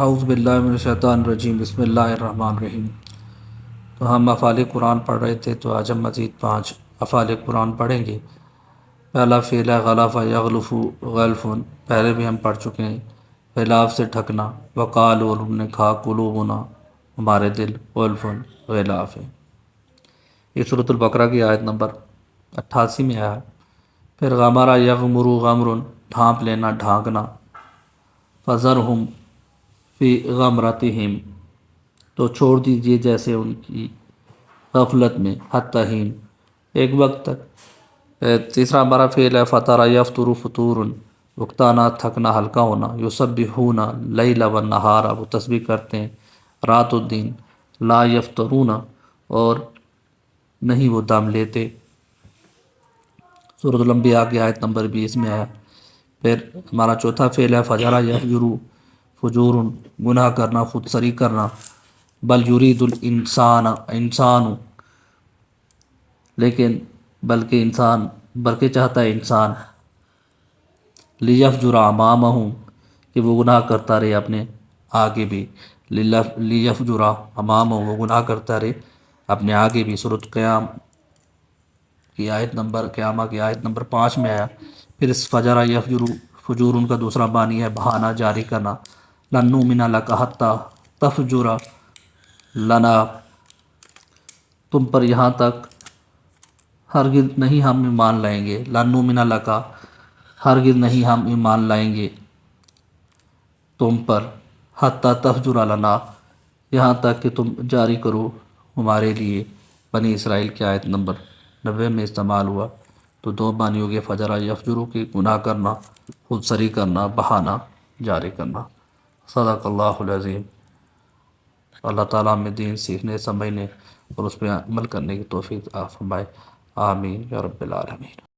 اعوذ باللہ من الشیطان الرجیم، بسم اللہ الرحمن الرحیم۔ تو ہم افعال قرآن پڑھ رہے تھے، تو آج ہم مزید 5 افعال قرآن پڑھیں گے۔ پہلا فعل ہے غلف یغلف غلف، پہلے بھی ہم پڑھ چکے ہیں۔ غلاف سے ڈھکنا، وقال، اور انہوں نے کہا، قلوبنا، ہمارے دل، غلف غلاف ہے۔ یہ سورۃ البقرہ کی آیت نمبر 88 میں آیا۔ پھر غمرہ یغمر غمر، ڈھانپ لینا، ڈھانکنا۔ فذرہم فی غمرتہم، تو چھوڑ دیجئے جیسے ان کی غفلت میں، حتی حین، ایک وقت تک۔ تیسرا ہمارا فعل ہے فطر یفطر فطور، اکتانا، تھکنا، ہلکا ہونا۔ یسبحون اللیل والنہار، وہ تسبیح کرتے ہیں رات و دن۔ لا یفترون، اور نہیں وہ دم لیتے۔ سورۃ الانبیاء کی آیت نمبر 20 میں آیا۔ پھر ہمارا چوتھا فعل ہے فجر یفجر فجور، گناہ کرنا، خود سری کرنا۔ بل یرید انسان، لیکن بلکہ چاہتا ہے انسان، لیفجر امامہ، کہ وہ گناہ کرتا رہے اپنے آگے بھی۔ لیفجر امامہ، وہ گناہ کرتا رہے اپنے آگے بھی۔ سورۃ قیامہ کی آیت نمبر 5 میں آیا۔ پھر اس فجر یفجر فجور، ان کا دوسرا معنی ہے بہانہ، جاری کرنا۔ لن نؤمن لک حتی تفجر لنا، تم پر یہاں تک ہرگز نہیں ہم ایمان لائیں گے۔ لن نؤمن لک، ہرگز نہیں ہم ایمان لائیں گے تم پر، حتی تفجر لنا، یہاں تک کہ تم جاری کرو ہمارے لیے۔ بنی اسرائیل کی آیت نمبر 90 میں استعمال ہوا۔ تو دو معنی ہو گئے فجر یفجر کی، گناہ کرنا، خود سری کرنا، بہانہ جاری کرنا۔ صدق اللہ العظیم۔ اللہ تعالیٰ ہمیں دین سیکھنے، سمجھنے اور اس پہ عمل کرنے کی توفیق عطا فرمائے۔ آمین یا رب العالمین۔